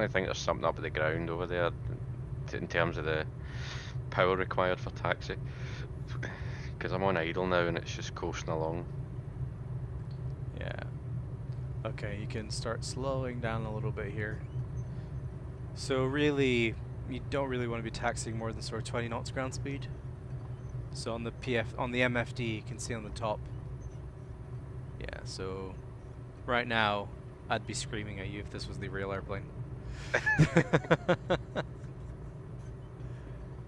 personally think there's something up at the ground over there in terms of the power required for taxi. Because I'm on idle now and it's just coasting along. Yeah. Okay, you can start slowing down a little bit here. So really, you don't really want to be taxiing more than sort of 20 knots ground speed. So on the MFD, you can see on the top. Yeah, so right now, I'd be screaming at you if this was the real airplane.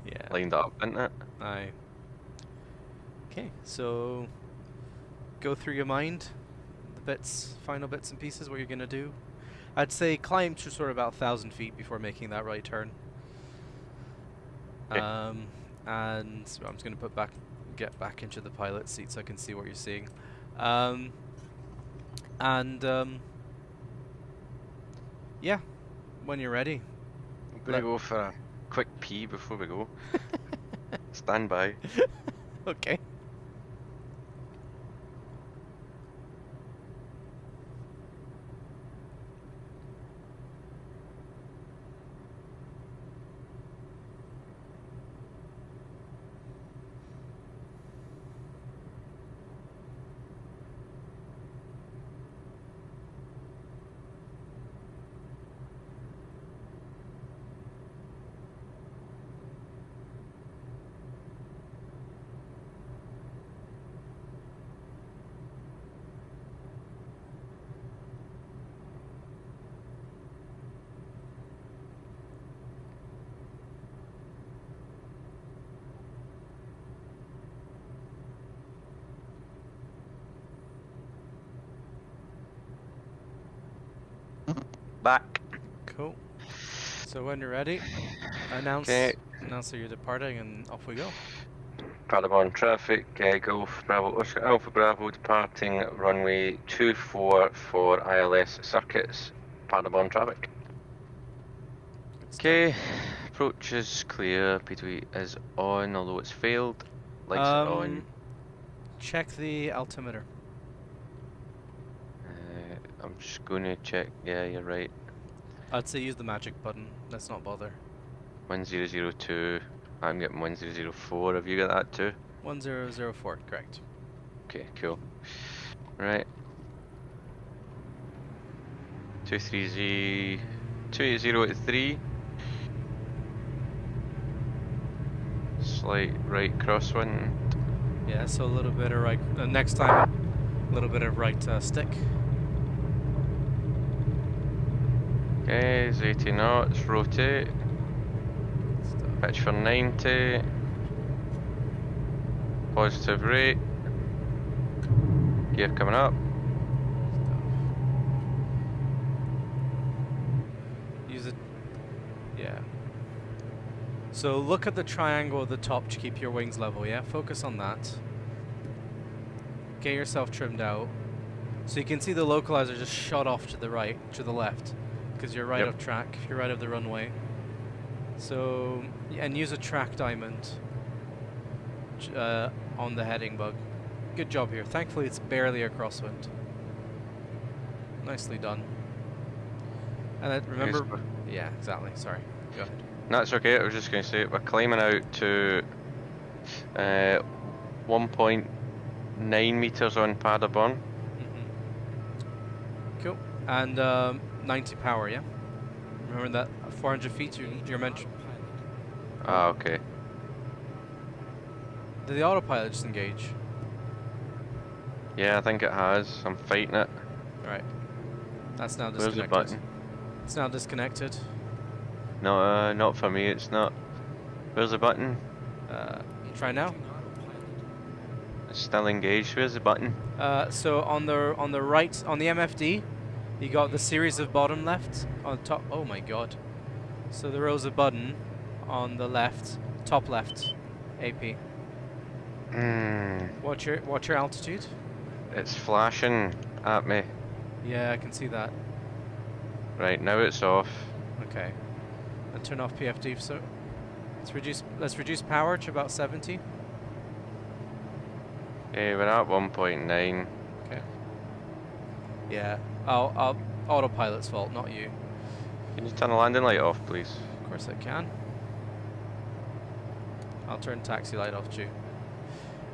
Yeah. Lined up, isn't it? Aye. Okay, so go through your mind, the final bits and pieces, what you're gonna do. I'd say climb to sort of about 1,000 feet before making that right turn. Okay. And so I'm just gonna get back into the pilot seat so I can see what you're seeing. Yeah, when you're ready. I'm gonna go for a quick pee before we go. Stand by. Okay. Back. Cool. So when you're ready, announce that you're departing and off we go. Paderborn traffic, Golf Bravo Oscar Alpha Bravo departing runway 24 for ILS circuits, Paderborn traffic. Okay, approach is clear, P2E is on, although it's failed. Lights are on. Check the altimeter. I'm just going to check, yeah, you're right. I'd say use the magic button, let's not bother. 1002, I'm getting 1004, have you got that too? 1004, correct. Okay, cool. Right. 28083. Slight right crosswind. Yeah, so a little bit of right, next time, a little bit of right stick. Okay, it's 80 knots, rotate. Pitch for 90. Positive rate. Gear coming up. Use it. Yeah. So look at the triangle at the top to keep your wings level, yeah? Focus on that. Get yourself trimmed out. So you can see the localizer just shot off to the right, to the left. Because you're right of track, you're right of the runway. So, and use a track diamond on the heading bug. Good job here. Thankfully it's barely a crosswind. Nicely done. And then remember, yeah, exactly, sorry, go ahead. That's okay, I was just going to say, we're climbing out to 1.9 meters on Paderborn. Cool, and 90 power, yeah? Remember that 400 feet you're mentioned. Ah, okay. Did the autopilot just engage? Yeah, I think it has. I'm fighting it. Right. That's now disconnected. Where's the button? It's now disconnected. No, not for me, it's not. Where's the button? Try now. It's still engaged. Where's the button? So on the right, on the MFD, you got the series of bottom left on top. Oh my god. So there was a button on the left, top left, AP. What's your altitude? It's flashing at me. Yeah, I can see that. Right, now it's off. Okay. And turn off PFD. So let's reduce power to about 70. Okay, we're at 1.9. Okay. Yeah. Autopilot's fault, not you. Can you turn the landing light off, please? Of course I can. I'll turn taxi light off too.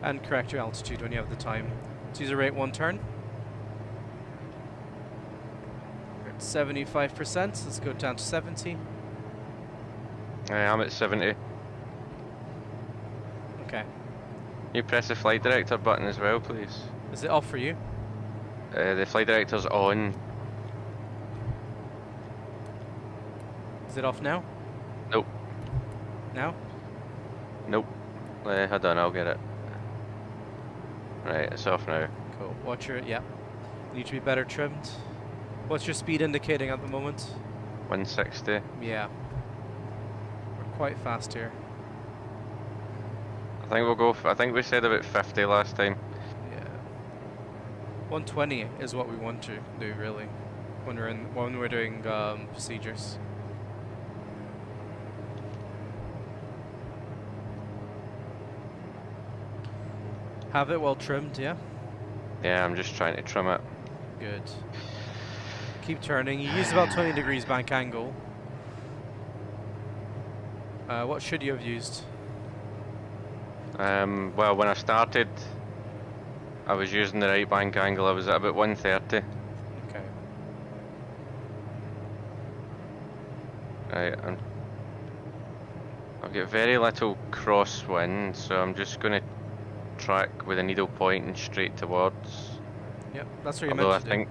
And correct your altitude when you have the time. Let's use a rate 1 turn. We're at 75%, let's go down to 70. I'm at 70. Okay. Can you press the flight director button as well, please? Is it off for you? The flight director's on. Is it off now? Nope. Now? Nope. Hold on, I'll get it. Right, it's off now. Cool. Watch your, yeah. Need to be better trimmed. What's your speed indicating at the moment? 160. Yeah. We're quite fast here. I think we'll go. I think we said about 50 last time. Yeah. 120 is what we want to do really, when we're doing procedures. Have it well trimmed, yeah? Yeah, I'm just trying to trim it. Good. Keep turning. You use about 20 degrees bank angle. What should you have used? Well, when I started, I was using the right bank angle. I was at about 130. Okay. Right, I've got very little crosswind, so I'm just going to track with a needle pointing straight towards. Yep, that's what you're Although meant to do.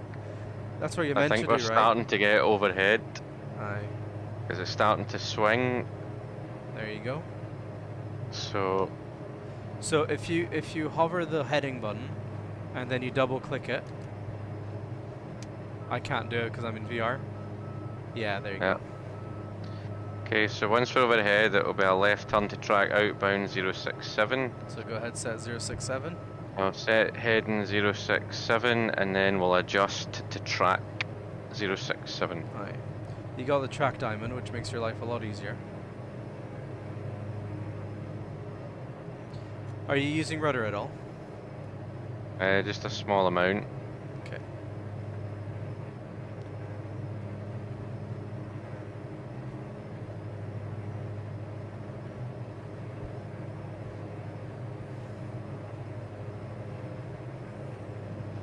That's what you're meant to do, right? I think we're starting to get overhead. Aye. Because it's starting to swing. There you go. So if you hover the heading button and then you double click it, I can't do it because I'm in VR. Yeah, there you go. Okay, so once we're overhead, it will be a left turn to track outbound 067. So go ahead, set 067. I'll set heading 067 and then we'll adjust to track 067. Right. You got the track diamond, which makes your life a lot easier. Are you using rudder at all? Just a small amount. Okay.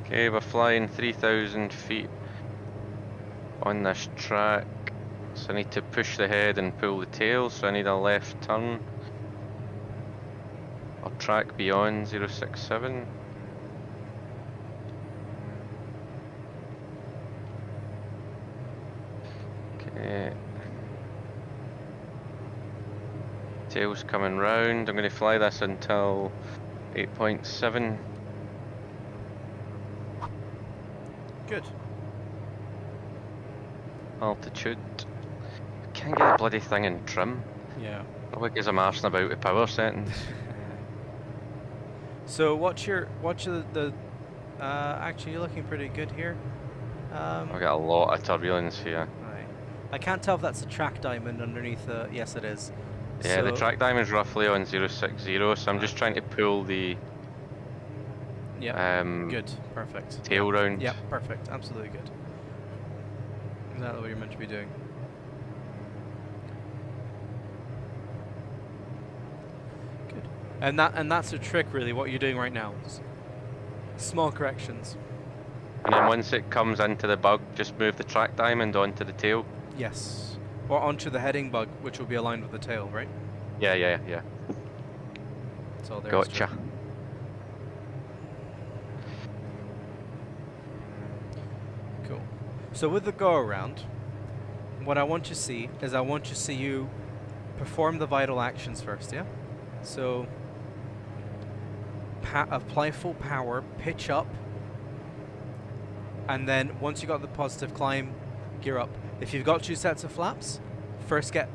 Okay, we're flying 3,000 feet on this track, so I need to push the head and pull the tail, so I need a left turn. I'll track beyond 067. Okay. Tail's coming round. I'm going to fly this until 8.7. Good. Altitude. Can't get the bloody thing in trim. Yeah. Probably because I'm arsing about the power settings. So watch the actually you're looking pretty good here. I've got a lot of turbulence here. Right. I can't tell if that's a track diamond underneath the, yes it is. Yeah, so the track diamond's roughly on 060, so I'm just trying to pull the good, perfect. tail round. Yeah, perfect, absolutely good. Exactly what you're meant to be doing. Good. And that's a trick really, what you're doing right now. Small corrections. And then once it comes into the bug, just move the track diamond onto the tail. Yes. Or onto the heading bug, which will be aligned with the tail, right? Yeah. So there's Gotcha. Cool. So with the go around, what I want to see is I want to see you perform the vital actions first, yeah? So apply full power, pitch up, and then once you got the positive climb, gear up. If you've got 2 sets of flaps, first get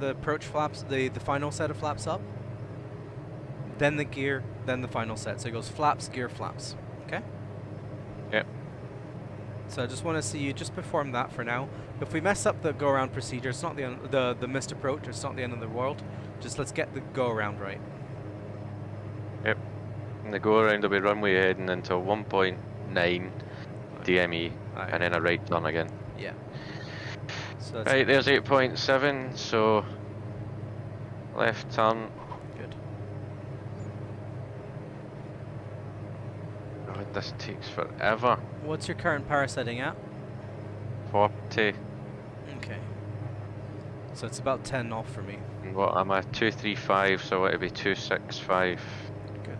the approach flaps, the final set of flaps up, then the gear, then the final set. So it goes flaps, gear, flaps. Okay? Yep. So I just want to see you just perform that for now. If we mess up the go around procedure, it's not the missed approach, it's not the end of the world. Just let's get the go around right. Yep. And the go around will be runway heading into 1.9 DME, Aye. and then a right turn again. Yeah. So that's Right, there's 8.7, so left turn. good. God, this takes forever. What's your current power setting at? 40. Okay. So it's about 10 off for me. And what am I? 235, so it'll be 265. Good.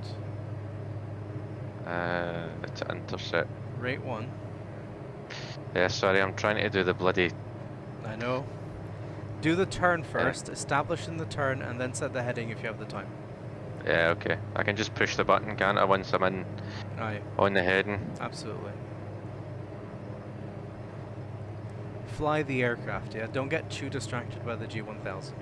It's an intercept. Rate 1. Yeah, sorry, I'm trying to do the bloody. I know. Do the turn first, establish in the turn, and then set the heading if you have the time. Yeah, okay. I can just push the button, can't I, once I'm in Aye, on the heading? absolutely. Fly the aircraft, yeah? Don't get too distracted by the G1000.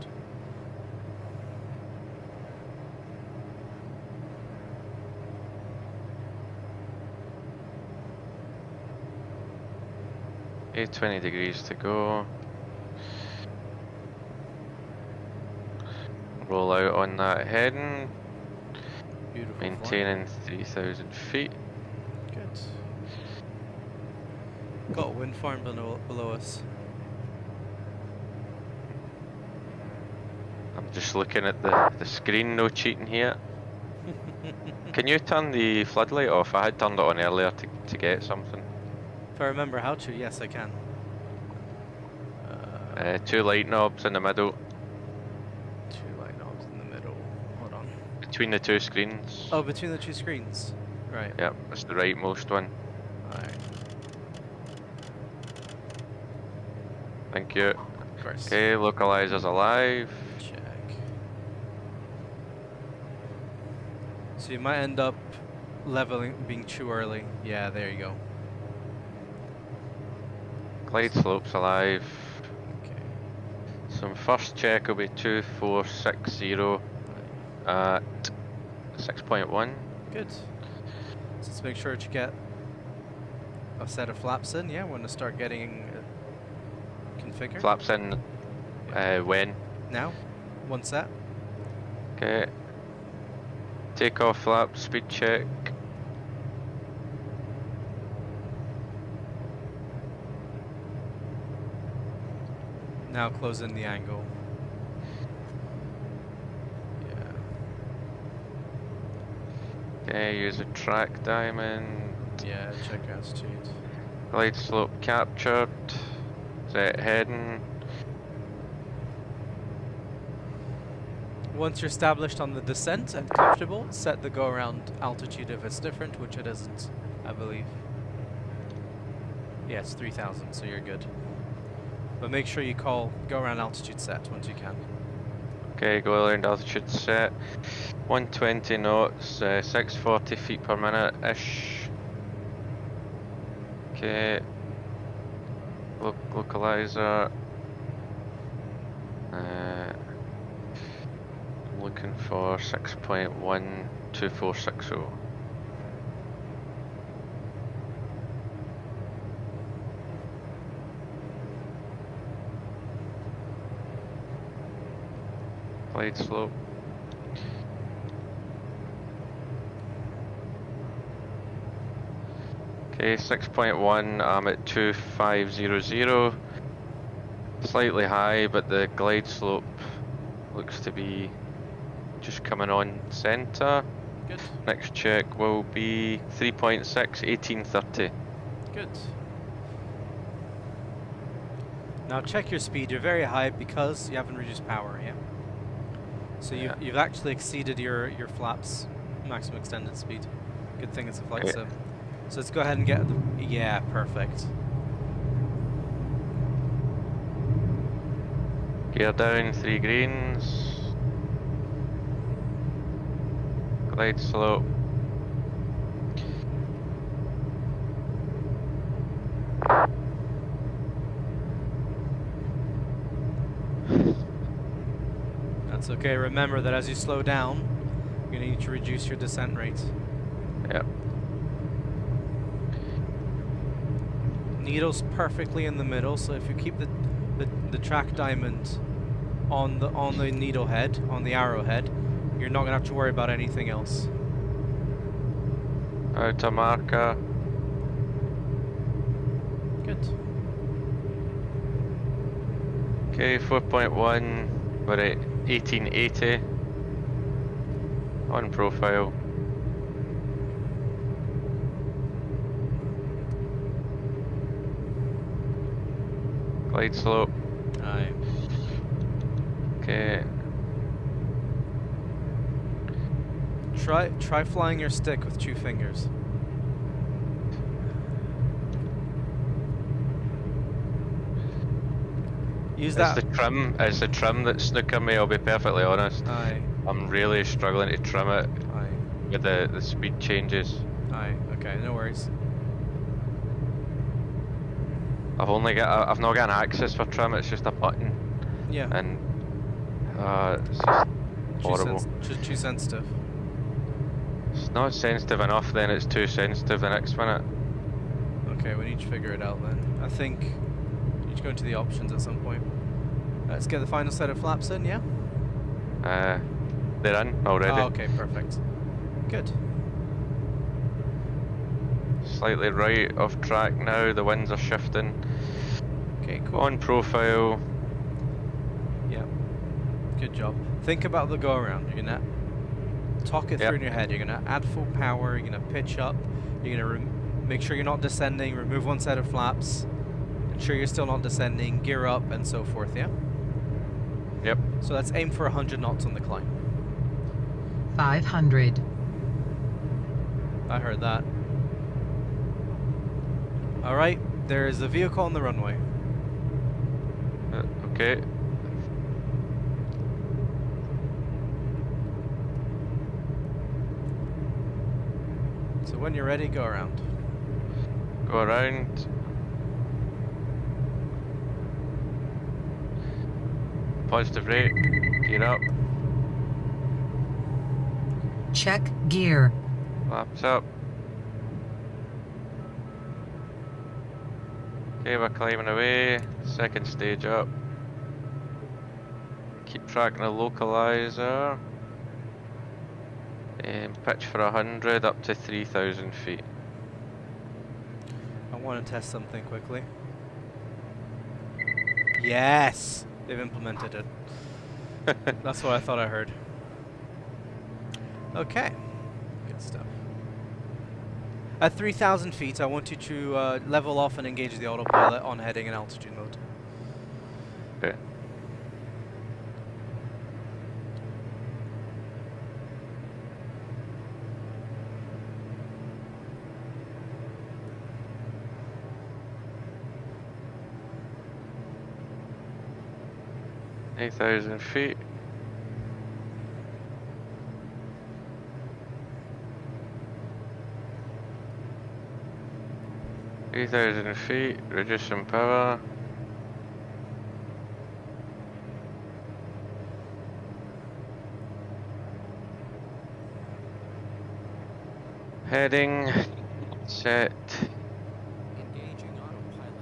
Okay, 20 degrees to go. Roll out on that heading. Beautiful. Maintaining 3,000 feet. Good. Got a wind farm below us. I'm just looking at the screen, no cheating here. Can you turn the floodlight off? I had turned it on earlier to get something. If I remember how to, yes I can. 2 light knobs in the middle, 2 light knobs in the middle. Hold on. between the 2 screens. Oh, between the 2 screens. Right. Yep, that's the rightmost one. Alright. Thank you. Of course. Okay, localizer's alive. Check. So you might end up leveling, being too early. Yeah, there you go. Glide slope's alive. Okay. So first check will be 2460 at 6.1. Good. So let's make sure that you get a set of flaps in. Yeah, want to start getting configured. Flaps in when? Now, 1 set. Okay. Takeoff flap, speed check. Now close in the angle. Yeah. Okay, use a track diamond. Yeah, check altitude. Glide slope captured. Set heading. Once you're established on the descent and comfortable, set the go-around altitude if it's different, which it isn't, I believe. Yeah, it's 3,000, so you're good. But make sure you call go-around altitude set once you can. Okay, go around altitude set. 120 knots, 640 feet per minute-ish. Okay. Localizer. I'm looking for 6.12460. Glide slope. Okay, 6.1, I'm at 2500. Slightly high, but the glide slope looks to be just coming on centre. Good. Next check will be 3.6, 1830. Good. Now check your speed. You're very high because you haven't reduced power, yeah? So you've actually exceeded your flaps maximum extended speed. Good thing it's a flight sim. So let's go ahead and get the... Yeah, perfect. Gear down, 3 greens. Glide slope. That's okay. Remember that as you slow down, you're going to need to reduce your descent rate. Yep. Needle's perfectly in the middle, so if you keep the track diamond on the needle head, on the arrowhead, you're not going to have to worry about anything else. Outer marker. Good. Okay, 4.1, we're at 1880 on profile. Glide slope. Aye. Okay. Try flying your stick with 2 fingers. Use It's that. the trim that's snooking me, I'll be perfectly honest. Aye. I'm really struggling to trim it Aye. with the speed changes. Aye. Okay, no worries. I've not got an axis for trim, it's just a button. Yeah. And it's just horrible. Just too sensitive. It's not sensitive enough, then it's too sensitive the next minute. Okay, we need to figure it out then. I think you need to go into the options at some point. Let's get the final set of flaps in, yeah? They're in already. Oh, okay, perfect. Good. Slightly right of track now, the winds are shifting. Okay, cool. On profile. Yeah. Good job. Think about the go around. You're gonna talk it through in your head. You're gonna add full power. You're gonna pitch up. You're gonna make sure you're not descending. Remove one set of flaps. Ensure you're still not descending. Gear up and so forth. Yeah. Yep. So let's aim for 100 knots on the climb. 500. I heard that. All right. There is a vehicle on the runway. Okay. So when you're ready, go around. Go around. Positive rate. Gear up. Check gear. Flaps up. Okay, we're climbing away. Second stage up. Keep tracking the localizer. And pitch for 100 up to 3,000 feet. I want to test something quickly. Yes! They've implemented it. That's what I thought I heard. Okay. Good stuff. At 3,000 feet, I want you to level off and engage the autopilot on heading and altitude mode. Okay. Eight 8,000 feet. feet, reducing power. Heading, set. Engaging autopilot.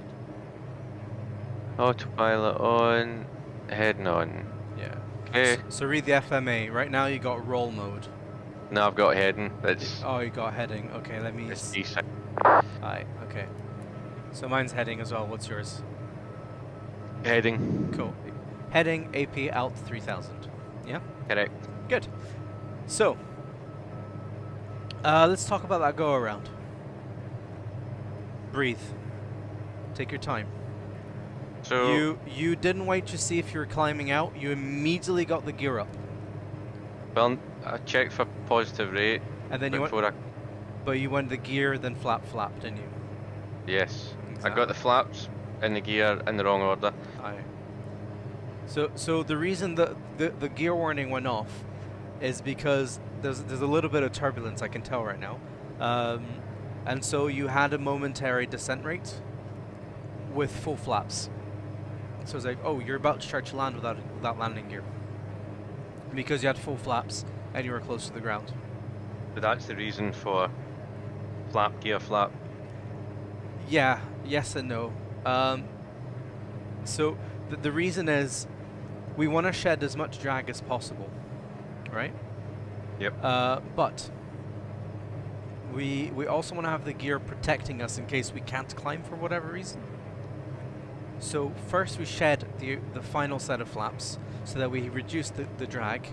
Autopilot on, heading on. Yeah. Okay. So read the FMA. Right now you got roll mode. No, I've got heading. That's Oh, you got heading. Okay, let me. it's decent. Aye. Okay. So mine's heading as well. What's yours? Heading. Cool. Heading AP alt 3000. Yeah. Correct. Good. So, let's talk about that go around. Breathe. Take your time. So You didn't wait to see if you were climbing out. You immediately got the gear up, well, I checked for positive rate and then you went. before But you went the gear, then flap, didn't you? yes. Exactly. I got the flaps and the gear in the wrong order. Aye. So the reason the gear warning went off is because there's a little bit of turbulence, I can tell right now, and so you had a momentary descent rate with full flaps. So it's like, oh, you're about to start to land without landing gear because you had full flaps and you were close to the ground. But that's the reason for flap, gear flap. Yeah, yes and no. So the reason is we want to shed as much drag as possible, right? Yep. But we also want to have the gear protecting us in case we can't climb for whatever reason. So first we shed the final set of flaps so that we reduce the drag.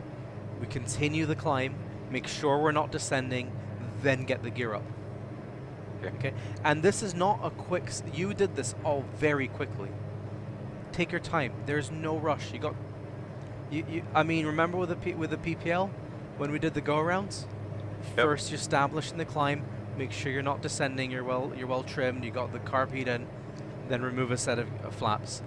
We continue the climb, make sure we're not descending, then get the gear up. Okay, and this is not a quick. You did this all very quickly. Take your time. There's no rush. You got. I mean, remember with the PPL when we did the go arounds? Yep. First, you establish in the climb. Make sure you're not descending. You're well trimmed. You got the carb heat in. Then remove a set of flaps.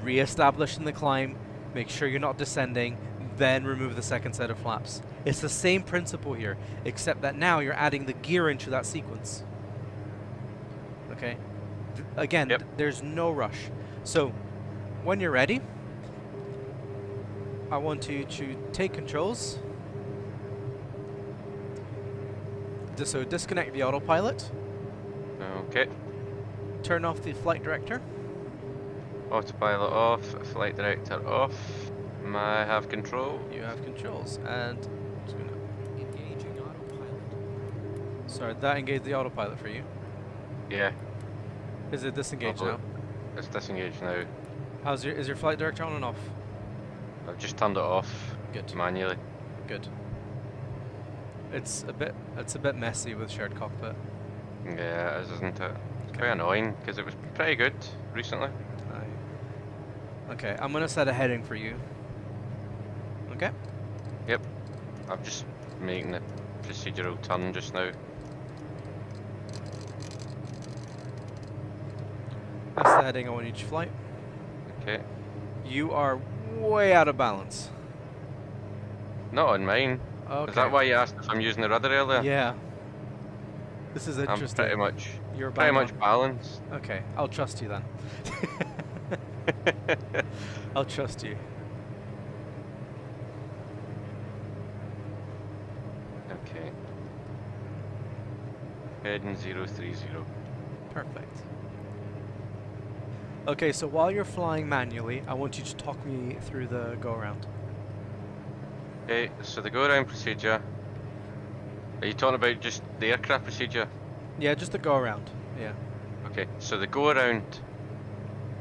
Re-establish in the climb. Make sure you're not descending. Then remove the second set of flaps. It's the same principle here, except that now you're adding the gear into that sequence. Okay. Again, there's no rush. So, when you're ready, I want you to take controls. So disconnect the autopilot. Okay. Turn off the flight director. Autopilot off, flight director off. I have control. You have controls, and just gonna engaging autopilot. Sorry, that engaged the autopilot for you. Yeah. Is it disengaged now? It's disengaged now. Is your flight director on and off? I've just turned it off. Good. Manually. Good. It's a bit messy with shared cockpit. Yeah, it is, isn't it? It's Okay. quite annoying because it was pretty good recently. Aye. Okay, I'm gonna set a heading for you. Okay. Yep. I'm just making the procedural turn just now. That's the heading I want each flight. Okay. You are way out of balance. Not on mine. Okay. Is that why you asked if I'm using the rudder earlier? Yeah. This is I'm interesting. pretty You're much balanced. Okay, I'll trust you then. I'll trust you. Okay. Heading 030. Perfect. Okay, so while you're flying manually, I want you to talk me through the go-around. Okay, so the go-around procedure. Are you talking about just the aircraft procedure? Yeah, just the go-around. Yeah. Okay, so the go-around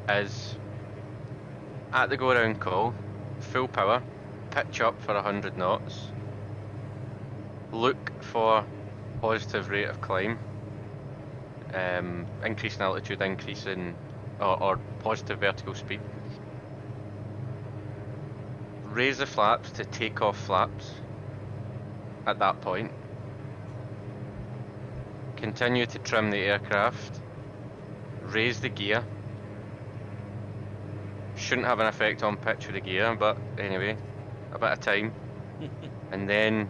is at the go-around call, full power, pitch up for 100 knots, look for positive rate of climb, increase in altitude, increase in or positive vertical speed. Raise the flaps to take off flaps at that point. Continue to trim the aircraft. Raise the gear. Shouldn't have an effect on pitch of the gear, but anyway, a bit of time. And then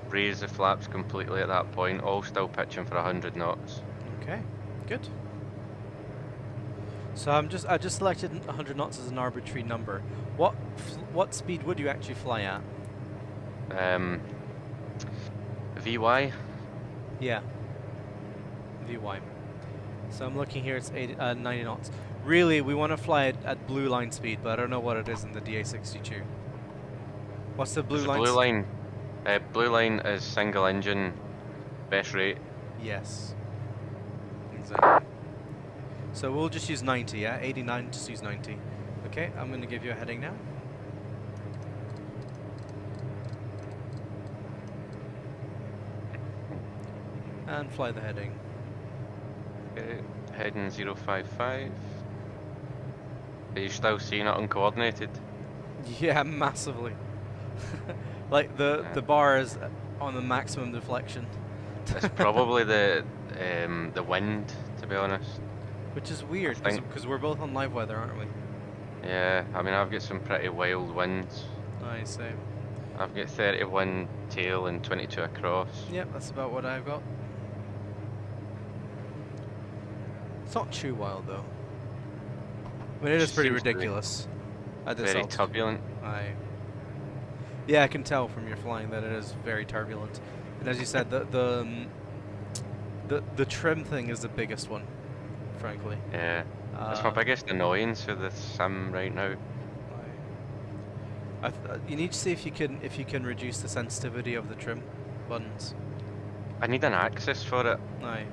raise the flaps completely at that point, all still pitching for 100 knots. Okay, good. So I just selected 100 knots as an arbitrary number. What speed would you actually fly at? VY? Yeah. VY. So I'm looking here, it's 90 knots. Really, we want to fly it at blue line speed, but I don't know what it is in the Da62. What's the blue line? Blue line is single engine, best rate. Yes. Exactly. So we'll just use 90, yeah? 89, just use 90. Okay, I'm going to give you a heading now. And fly the heading. Okay, heading 055. Are you still seeing it uncoordinated? Yeah, massively. Like the bar is on the maximum deflection. It's probably the wind, to be honest. Which is weird, because we're both on live weather, aren't we? Yeah, I mean I've got some pretty wild winds. I see. I've got 31 tail and 22 across. Yep, that's about what I've got. It's not too wild though. I mean, it is pretty Seems to be ridiculous. At this Very altitude. turbulent. Yeah, I can tell from your flying that it is very turbulent. And as you said, the trim thing is the biggest one, frankly. Yeah, that's my biggest annoyance with the sim right now. You need to see if you can reduce the sensitivity of the trim buttons. I need an axis for it. Aye.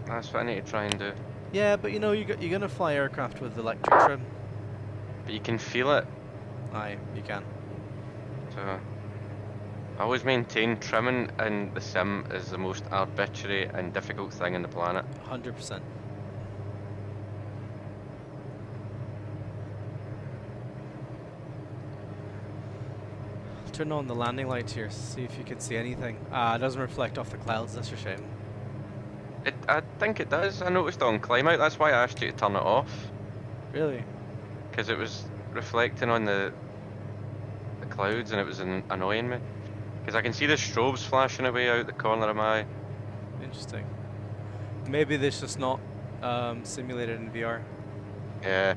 That's what I need to try and do. Yeah, but you know, you're gonna fly aircraft with electric trim. But you can feel it. Aye, you can. So I always maintain trimming in the sim is the most arbitrary and difficult thing on the planet. 100%. Turn on the landing lights here, see if you can see anything. Ah, it doesn't reflect off the clouds, that's a shame. I think it does. I noticed on climb out, that's why I asked you to turn it off. Really? Because it was reflecting on the clouds and it was annoying me. Because I can see the strobes flashing away out the corner of my eye. Interesting. Maybe this is not simulated in VR. Yeah,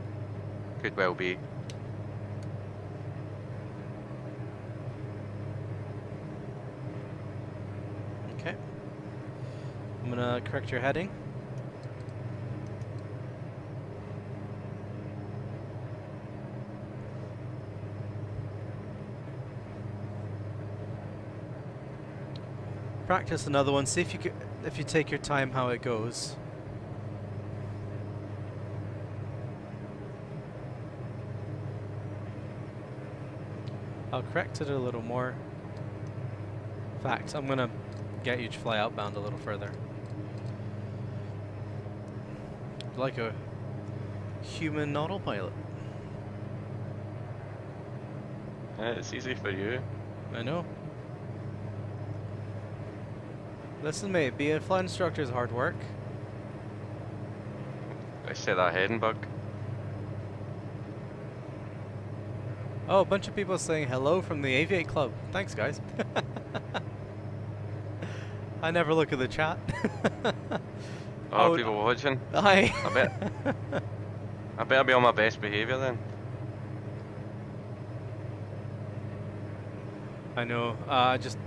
could well be. Okay. I'm gonna correct your heading. Practice another one. See if you take your time how it goes. I'll correct it a little more. In fact, I'm gonna get you to fly outbound a little further. Like a human autopilot. Yeah, it's easy for you. I know. Listen, mate, being a flight instructor is hard work. I set that heading bug. Oh, a bunch of people saying hello from the Aviate Club. Thanks, guys. I never look at the chat. Oh, people watching. Hi. I better be on my best behaviour then. I know. Just.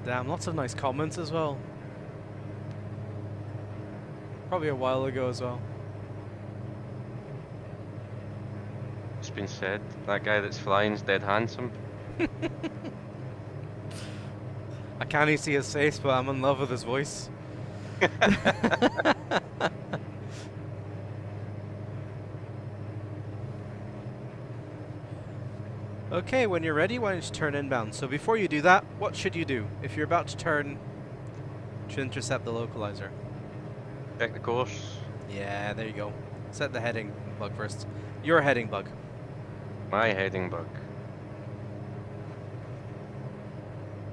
Damn, lots of nice comments as well. Probably a while ago as well. It's been said, that guy that's flying's dead handsome. I can't even see his face, but I'm in love with his voice. Okay, when you're ready, why don't you turn inbound? So before you do that, what should you do if you're about to turn to intercept the localizer? Check the course. Yeah, there you go. Set the heading bug first. Your heading bug. My heading bug.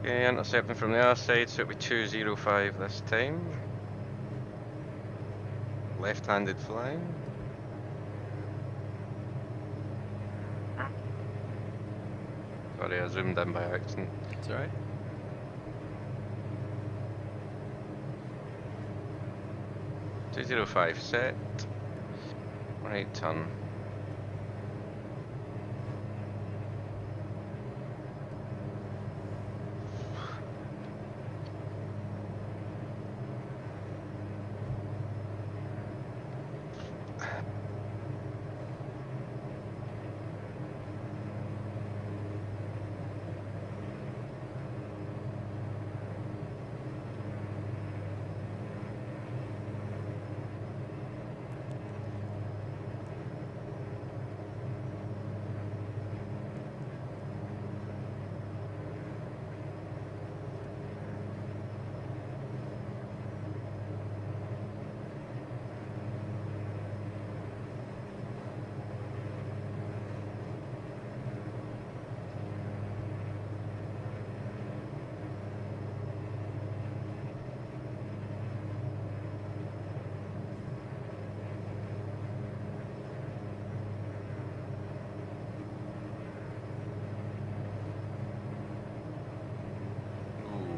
Okay, intercepting from the other side, so it'll be 205 this time. Left-handed flying. Sorry, I zoomed in by accident. It's alright. .205 set. Right turn.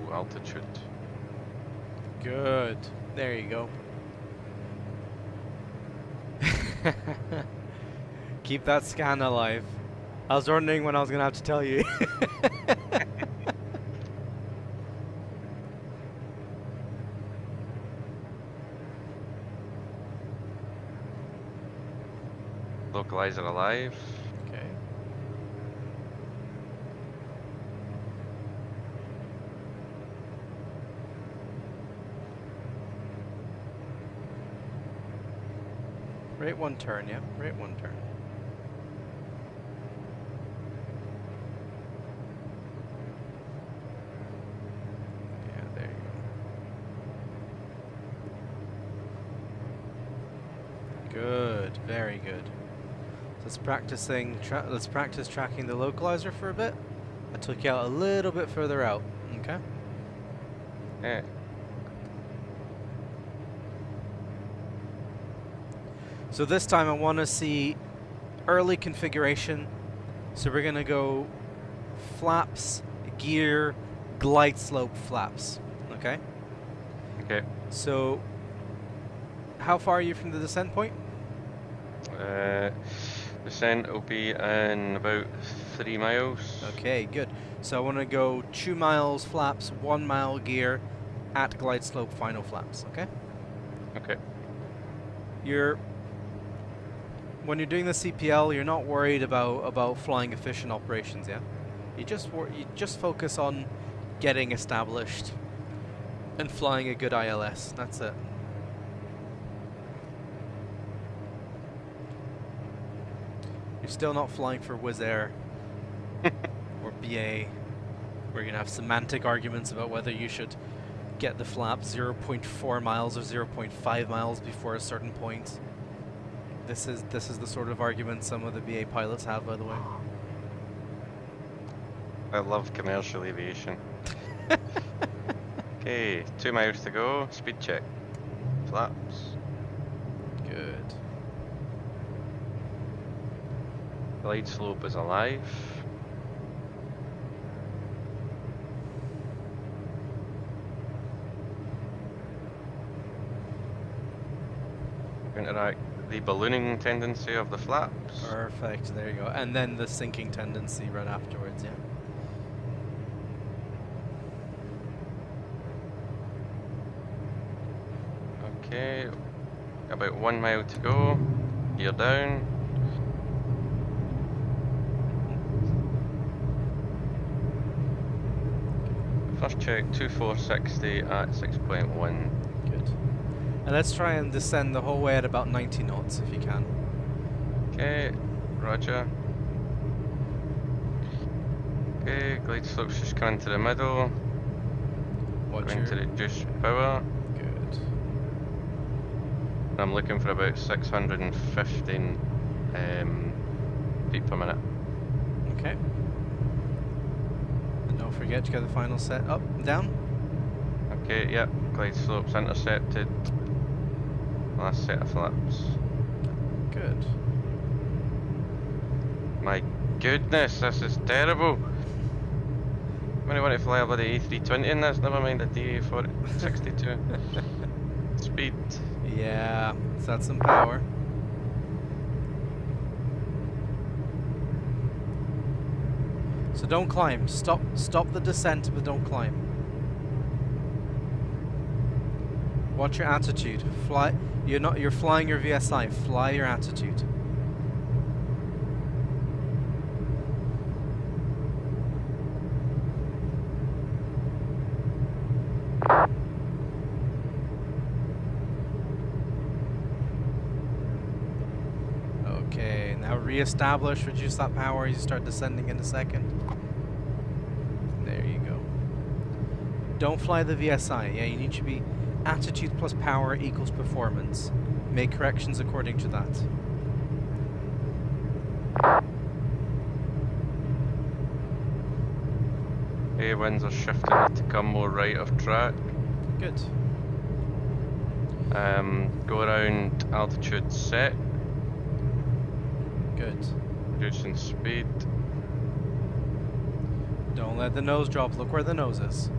Altitude. Good. There you go. Keep that scan alive. I was wondering when I was going to have to tell you. Localizer alive. Okay. Rate 1 turn, yeah? Rate 1 turn. Yeah, there you go. Good, very good. So let's practice tracking the localizer for a bit. I took you out a little bit further out, okay? Yeah. So this time I want to see early configuration. So we're going to go flaps, gear, glide slope, flaps. Okay? Okay. So how far are you from the descent point? Descent will be in about 3 miles. Okay, good. So I want to go 2 miles flaps, 1 mile gear at glide slope final flaps. Okay? Okay. When you're doing the CPL, you're not worried about flying efficient operations, yeah? You just focus on getting established and flying a good ILS. That's it. You're still not flying for Wizz Air or BA. We're gonna have semantic arguments about whether you should get the flap 0.4 miles or 0.5 miles before a certain point. This is the sort of argument some of the BA pilots have, by the way. I love commercial aviation. Okay, 2 miles to go. Speed check. Flaps. Good. Glide slope is alive. Interact the ballooning tendency of the flaps. Perfect. There you go. And then the sinking tendency right afterwards. Yeah. Okay, about 1 mile to go. Gear down. First check 2460 at 6.1. Good. And let's try and descend the whole way at about 90 knots if you can. Okay, roger. Okay, glide slope's just coming to the middle. Watch Going to reduce power. Good. I'm looking for about 615 feet per minute. Okay. And don't forget to get the final set up and down. Okay, yep, glide slope's intercepted. Last set of flaps. Good. My goodness, this is terrible. When I want to fly a bloody A320 in this, never mind a Da62. Speed. Yeah, it's got some power. So don't climb. Stop the descent, but don't climb. Watch your attitude. Fly. You're flying your VSI. Fly your attitude. Okay, now re-establish, reduce that power as you start descending in a second. There you go. Don't fly the VSI. Yeah, you need to be attitude plus power equals performance. Make corrections according to that. A winds are shifting to come more right of track. Good. Go around altitude set. Good. Reducing speed. Don't let the nose drop. Look where the nose is.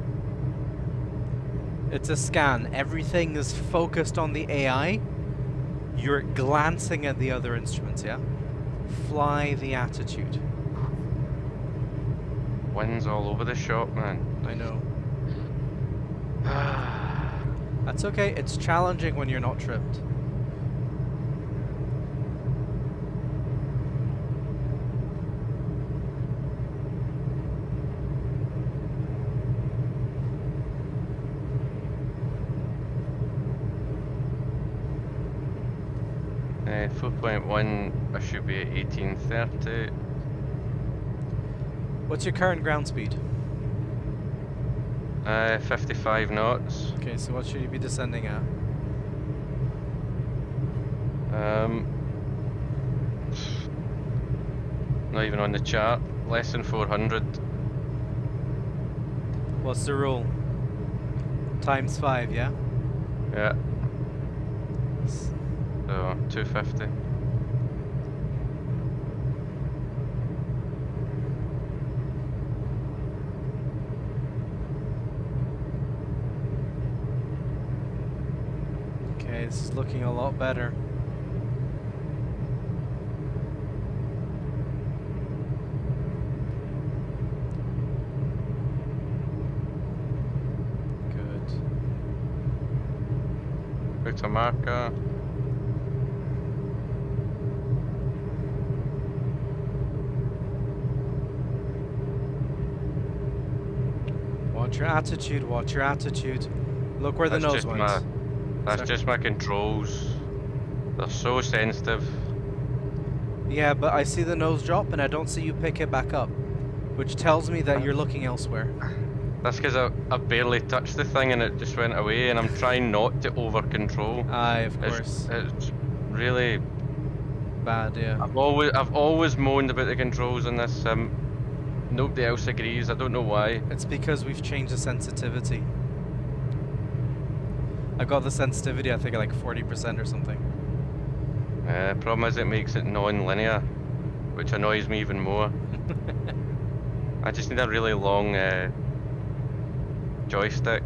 It's a scan. Everything is focused on the AI. You're glancing at the other instruments, yeah? Fly the attitude. Winds all over the shop, man. I know. That's okay. It's challenging when you're not trimmed. 4.1, I should be at 1830. What's your current ground speed? 55 knots. Okay, so what should you be descending at? Not even on the chart. Less than 400. What's the rule? Times 5, yeah? Yeah. So 250. Okay, this is looking a lot better. Put a marker. Watch your attitude, watch your attitude. Look where the nose went. That's just my controls. They're so sensitive. Yeah, but I see the nose drop and I don't see you pick it back up, which tells me that you're looking elsewhere. That's because I barely touched the thing and it just went away, and I'm trying not to over control. Aye, of course. It's really Bad, yeah. I've always moaned about the controls in this sim. Nobody else agrees. I don't know why. It's because we've changed the sensitivity. I got the sensitivity, I think, at like 40% or something. Problem is, it makes it non-linear, which annoys me even more. I just need a really long joystick.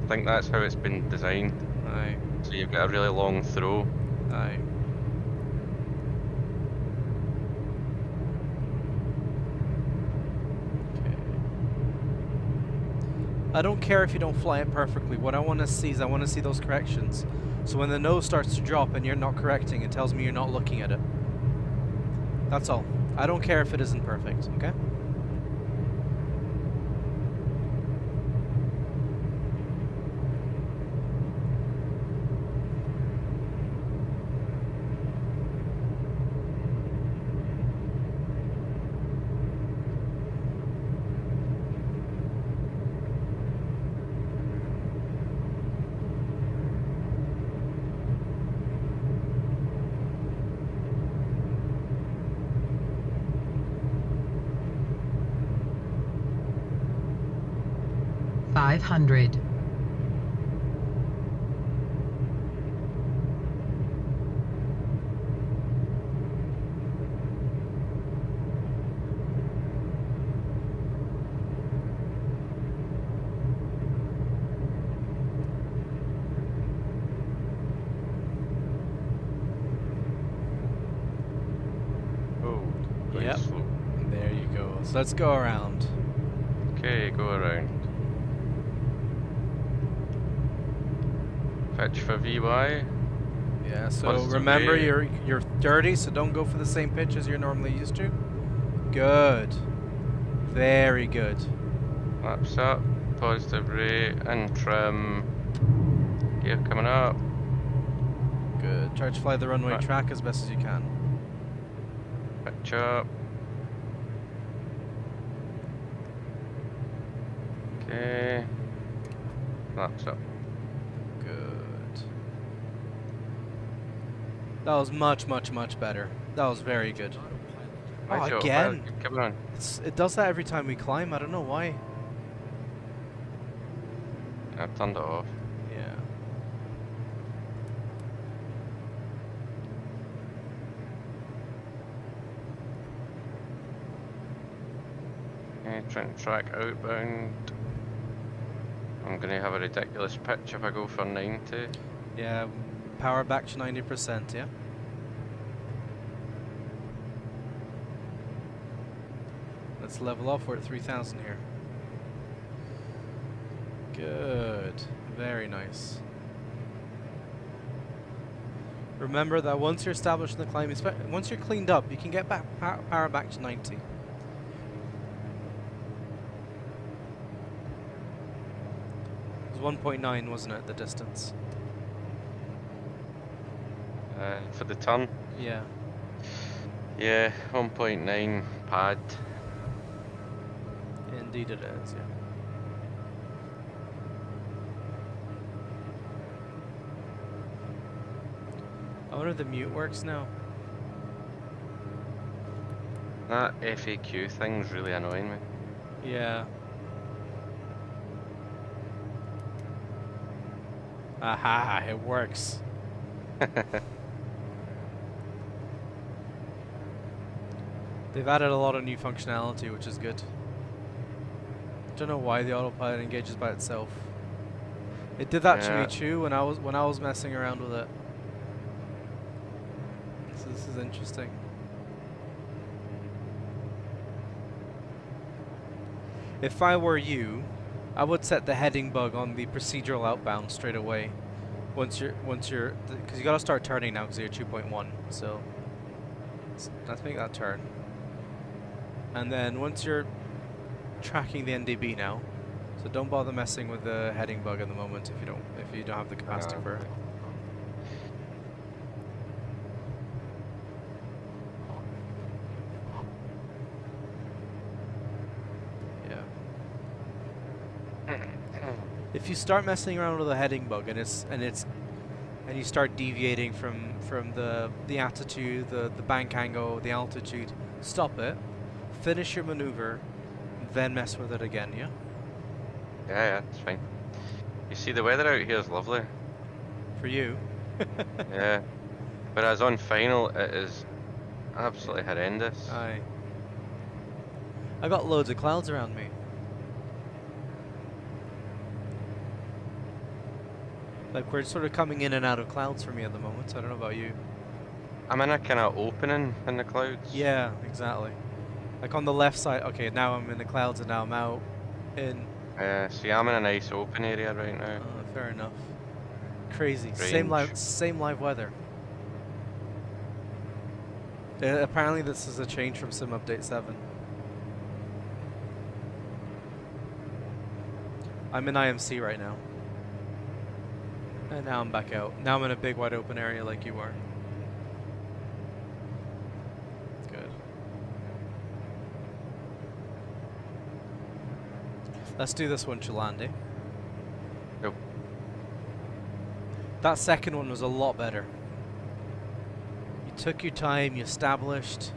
I think that's how it's been designed. Aye. So you've got a really long throw. Aye. I don't care if you don't fly it perfectly. What I want to see is I want to see those corrections. So when the nose starts to drop and you're not correcting, it tells me you're not looking at it. That's all. I don't care if it isn't perfect, okay? $500. Yep. There you go. So let's go around. Okay, go around. Pitch for VY. Yeah, so Positive remember V. you're dirty, so don't go for the same pitch as you're normally used to. Good. Very good. Laps up. Positive rate and trim. Gear coming up. Good. Try to fly the runway Right. track as best as you can. Pitch up. Okay. Laps up. Good. That was much, much, much better. That was very good. Right, Oh, Joe, again? well, come on. It does that every time we climb. I don't know why. I've turned it off. Yeah. Okay, trying to track outbound. I'm gonna have a ridiculous pitch if I go for 90. Yeah. Power back to 90%, yeah? Let's level off. We're at 3,000 here. Good. Very nice. Remember that once you're established in the climb, once you're cleaned up, you can get back power back to 90. It was 1.9, wasn't it, the distance? For the turn. Yeah. Yeah, 1.9 pad. Indeed it is, yeah. I wonder if the mute works now. That FAQ thing's really annoying me. Yeah. Aha, it works. They've added a lot of new functionality, which is good. Don't know why the autopilot engages by itself. It did that to me too when I was messing around with it. So this is interesting. If I were you, I would set the heading bug on the procedural outbound straight away. Once you're, because you gotta start turning now because you're 2.1. So let's make that turn. And then once you're tracking the NDB now, so don't bother messing with the heading bug at the moment if you don't have the capacity for it. If you start messing around with the heading bug and you start deviating from the attitude, the bank angle, the altitude, stop it, finish your maneuver, then mess with it again, yeah? Yeah, it's fine. You see, the weather out here is lovely. For you. Yeah. Whereas on final, it is absolutely horrendous. Aye. I got loads of clouds around me. Like, we're sort of coming in and out of clouds for me at the moment, so I don't know about you. I'm in a kind of opening in the clouds. Yeah, exactly. Like on the left side, okay, now I'm in the clouds and now I'm out in... See, I'm in a nice open area right now. Fair enough. Crazy. Strange. Same live weather. Apparently this is a change from Sim Update 7. I'm in IMC right now. And now I'm back out. Now I'm in a big wide open area like you are. Good. Let's do this one, Chilandi. Nope. That second one was a lot better. You took your time, you established.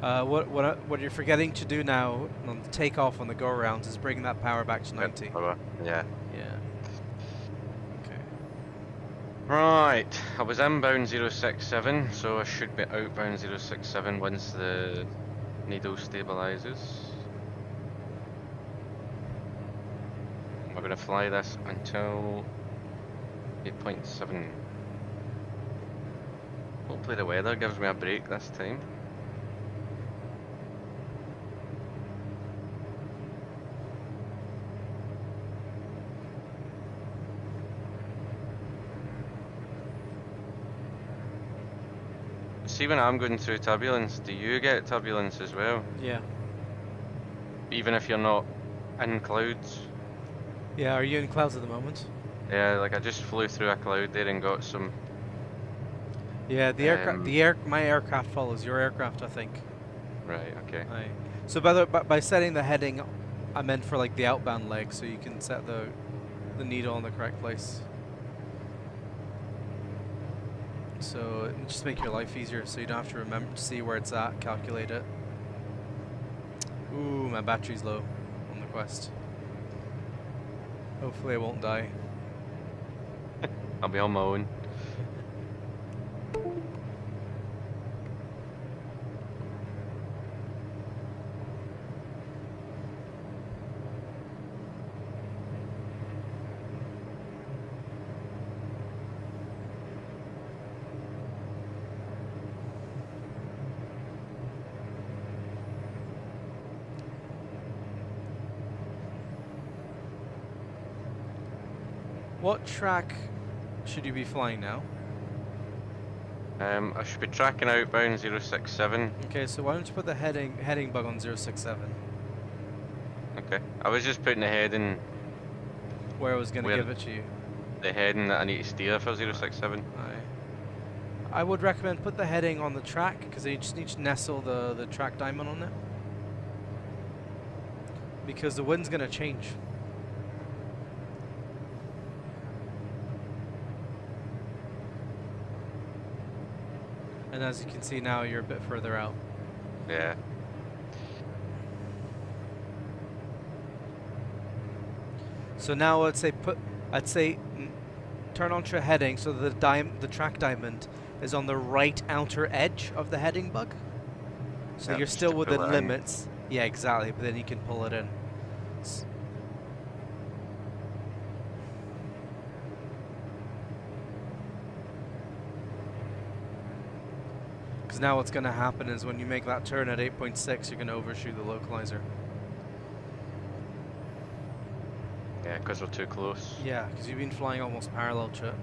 What you're forgetting to do now on the takeoff on the go around is bring that power back to 90. Yeah. Yeah. Okay. Right, I was inbound 067, so I should be outbound 067 once the needle stabilizes. We're going to fly this until 8.7. Hopefully the weather gives me a break this time. See, when I'm going through turbulence, do you get turbulence as well? Yeah. Even if you're not in clouds? Yeah, are you in clouds at the moment? Yeah, like I just flew through a cloud there and got some... Yeah, my aircraft follows your aircraft, I think. Right, okay. Aye. So by setting the heading, I meant for like the outbound leg, so you can set the needle in the correct place. So it just make your life easier, so you don't have to remember to see where it's at, calculate it. Ooh, my battery's low on the Quest. Hopefully I won't die. I'll be on my own. What track should you be flying now? I should be tracking outbound 067. Okay, so why don't you put the heading bug on 067? Okay. I was just putting the heading... Where I was going to give it to you. The heading that I need to steer for 067. Aye. I would recommend put the heading on the track, because you just need to nestle the track diamond on it. Because the wind's going to change. And as you can see now, you're a bit further out. Yeah. So now I'd say turn onto a heading so the track diamond is on the right outer edge of the heading bug. So Yeah, you're just still to within pull it in. limits. Yeah, exactly. But then you can pull it in. Because now what's going to happen is when you make that turn at 8.6, you're going to overshoot the localizer. Yeah, because we're too close. Yeah, because you've been flying almost parallel to it.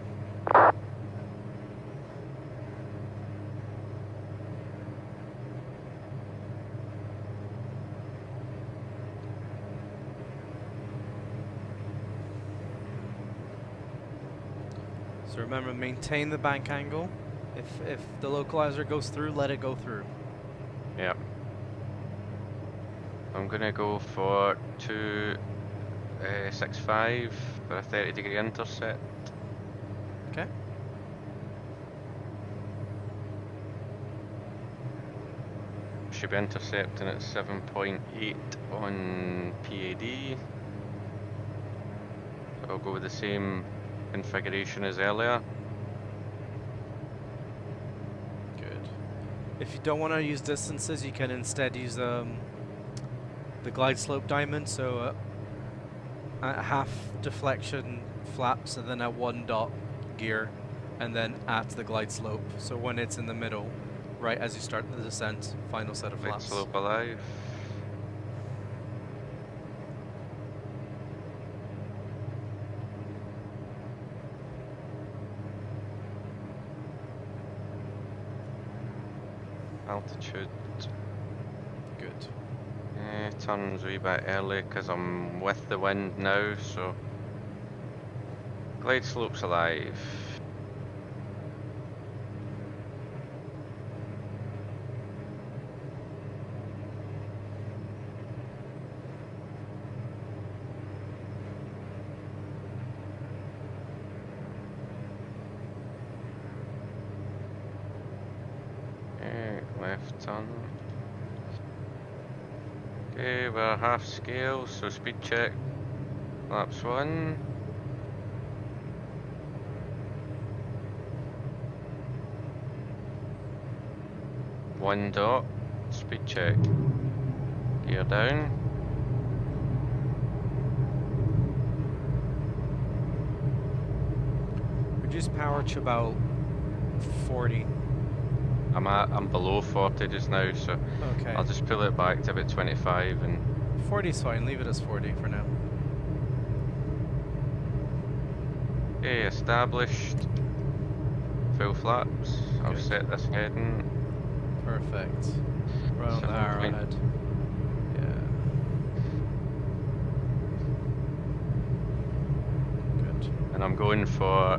So remember, maintain the bank angle. If the localizer goes through, let it go through. Yep. I'm gonna go for 265 for a 30-degree intercept. Okay. Should be intercepting at 7.8 on PAD. So I'll go with the same configuration as earlier. Good. If you don't want to use distances, you can instead use the glide slope diamond. So at half deflection flaps, and then at 1 dot gear, and then at the glide slope. So when it's in the middle, right as you start the descent, final set of Glide flaps. slope alive. Altitude. Good. Turns a wee bit early because I'm with the wind now, so glide slope's alive. Left turn. Okay, we're half scale, so speed check. Laps 1. One dot. Speed check. Gear down. Reduce power to about 40. I'm below 40 just now, so Okay. I'll just pull it back to about 25 and 40 is fine. Leave it as 40 for now. okay, established. Full flaps. I'll Good. set this heading. Perfect. Right on the 7 arrowhead. Yeah. Good. And I'm going for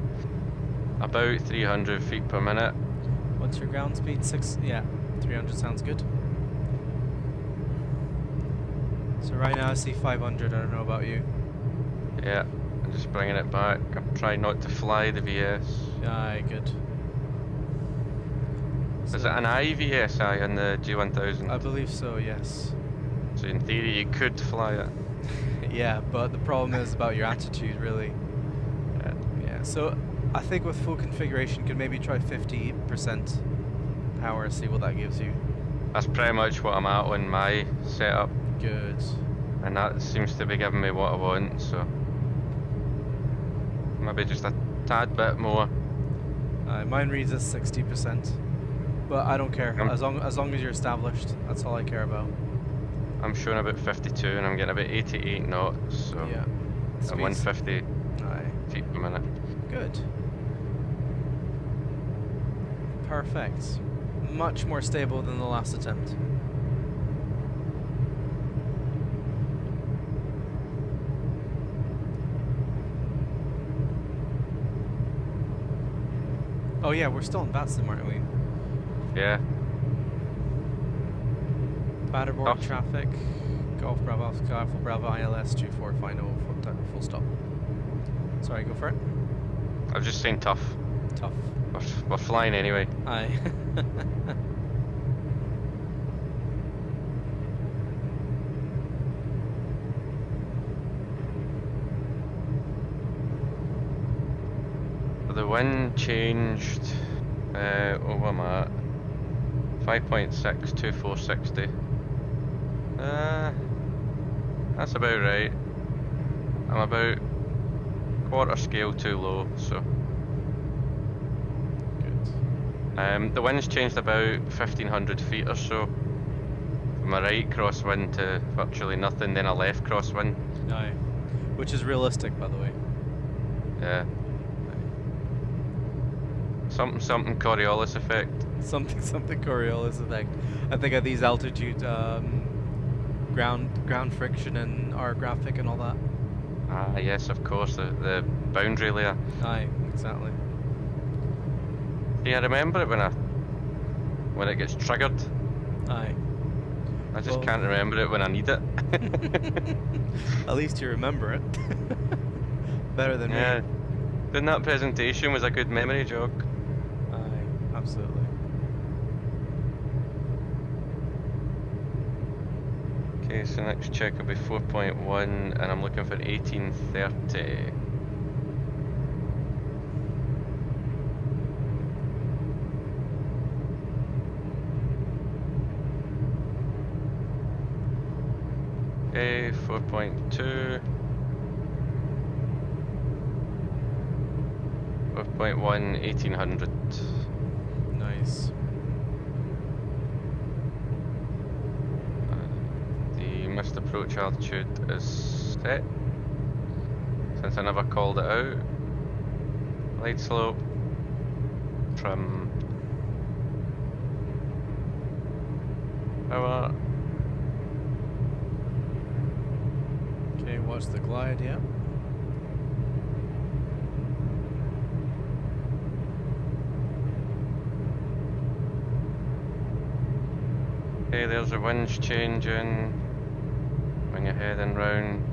about 300 feet per minute. What's your ground speed? 300 sounds good. So right now I see 500. I don't know about you. Yeah, I'm just bringing it back. I'm trying not to fly the VS. Aye, good. Is it an IVSI on the G1000? I believe so, yes. So in theory you could fly it. Yeah, but the problem is about your attitude, really. Yeah. Yeah, so I think with full configuration, you could maybe try 50% power, see what that gives you. That's pretty much what I'm at on my setup, Good. and that seems to be giving me what I want, so maybe just a tad bit more. Mine reads at 60%, but I don't care. As long as you're established, that's all I care about. I'm showing about 52 and I'm getting about 88 knots, so Yeah. at Speed's- 150 Aye. feet per minute. Good. Perfect. Much more stable than the last attempt. Oh yeah, we're still in Batson, aren't we? Yeah. Batterboard Tough. traffic. Golf Bravo, Alpha Bravo, ILS 24 final, full stop. Sorry, go for it. I've just saying tough. Tough. We're flying anyway. Aye. The wind changed. Oh, what am I at? 5.6 to 460. That's about right. I'm about quarter scale too low, so. Good. The wind's changed about 1,500 feet or so. From a right crosswind to virtually nothing, then a left crosswind. Aye. Which is realistic, by the way. Yeah. Something Coriolis effect. Something Coriolis effect. I think at these altitudes, ground friction and our graphic and all that. Ah, yes, of course, the boundary layer. Aye, exactly. Yeah, I remember it when it gets triggered. Aye. I just can't remember it when I need it. At least you remember it. Better than Yeah. me. Then that presentation was a good memory jog. Aye, absolutely. Okay, so next check will be 4.1 and I'm looking for 1830. Okay, 4.2. 4.1, 1800. Nice. The missed approach altitude is set, since I never called it out. Glide slope, trim, power. Okay, watch the glide, yeah. Okay, there's the winds changing. Bring your head in round.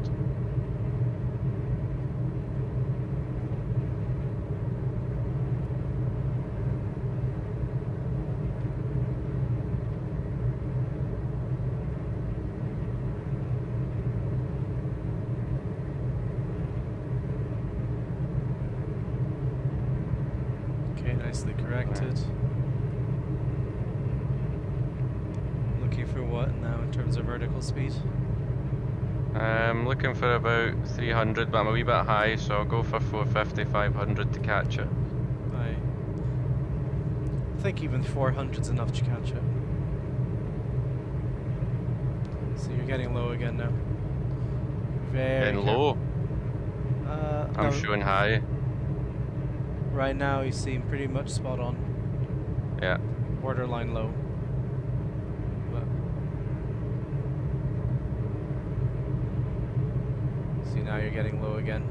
Okay, nicely corrected. Looking for what now in terms of vertical speed? I'm looking for about 300, but I'm a wee bit high, so I'll go for 450, 500 to catch it. Aye. I think even 400's enough to catch it. So you're getting low again now. Very Then low, I'm no, showing high. right now you seem pretty much spot on. Yeah. Borderline low. But see, now you're getting low again.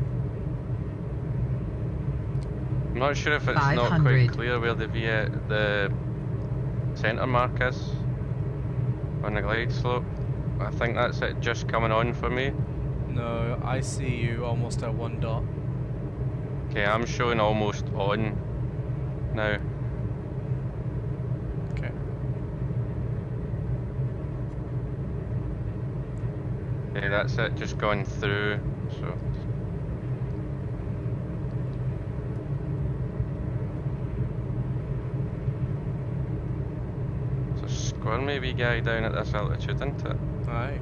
I'm not sure if it's not 500. quite clear where the centre mark is on the glide slope. I think that's it just coming on for me. No, I see you almost at 1 dot. Okay, I'm showing almost on now. Okay. Okay, that's it, just gone through, so. It's a squirmy wee guy down at this altitude, isn't it? Aye.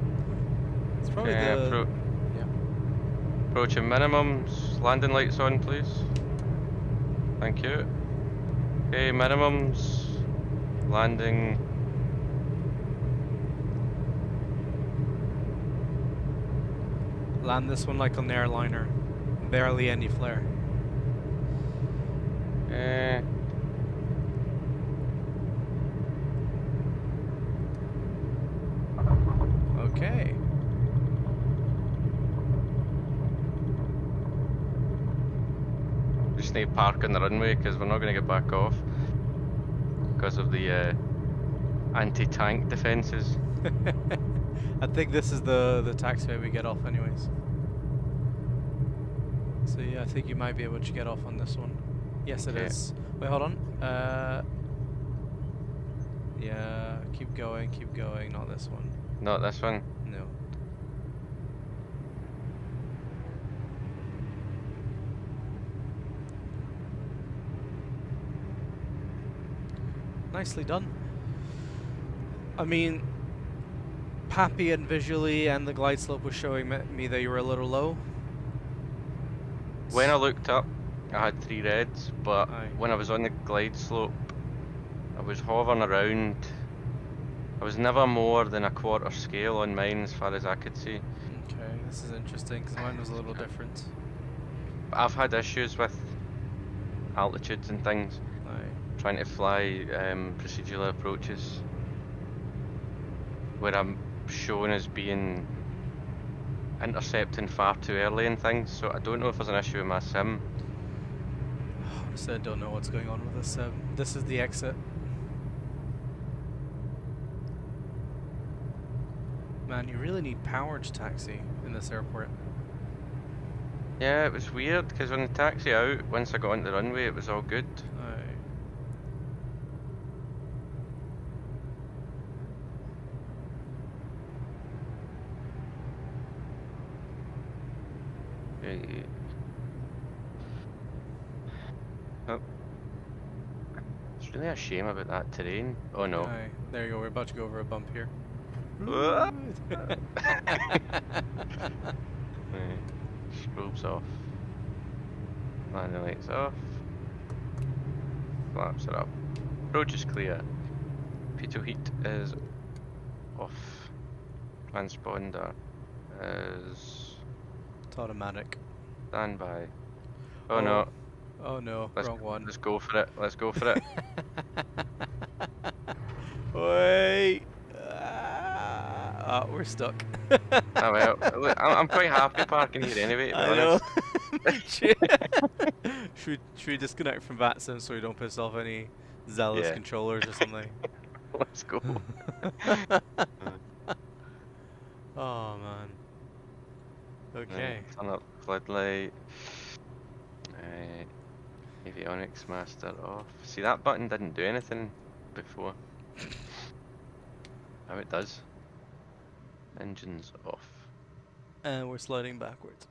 It's probably Okay, the... approaching minimums. Landing lights on, please. Thank you. Okay, minimums. Landing. Land this one like an airliner. Barely any flare. Okay. best to park on the runway because we're not going to get back off because of the anti-tank defences. I think this is the taxiway we get off anyways. So yeah, I think you might be able to get off on this one. Yes, it is. Wait, hold on. Yeah, keep going, not this one. Not this one? No. Nicely done. I mean, happy and visually, and the glide slope was showing me that you were a little low. When I looked up, I had 3 reds, but Aye. when I was on the glide slope, I was hovering around. I was never more than a quarter scale on mine as far as I could see. Okay, this is interesting because mine was a little different. I've had issues with altitudes and things, Aye. trying to fly procedural approaches where I'm shown as being intercepting far too early and things, so I don't know if there's an issue with my sim. Honestly, I don't know what's going on with this. This is the exit. Man, you really need power to taxi in this airport. Yeah, it was weird because on the taxi out, once I got on the runway, it was all good. Aye. Eh, Oh. It's really a shame about that terrain. Oh no. Aye. There you go. We're about to go over a bump here. Eh, Strobes off. Landing lights off. Flaps are up. Approach is clear. Pitot heat is off. Transponder is It's automatic. standby. Oh no. Oh no, wrong one. Let's go for it. Let's go for it. Wait. We're stuck. Oh well, look, I'm quite happy parking here anyway, to be I know. honest. should we disconnect from VATSIM so we don't piss off any zealous Yeah. controllers or something? Let's go. Oh man. Okay. Right, turn up floodlight. Avionics master off. See, that button didn't do anything before. Now it does. Engines off. And we're sliding backwards.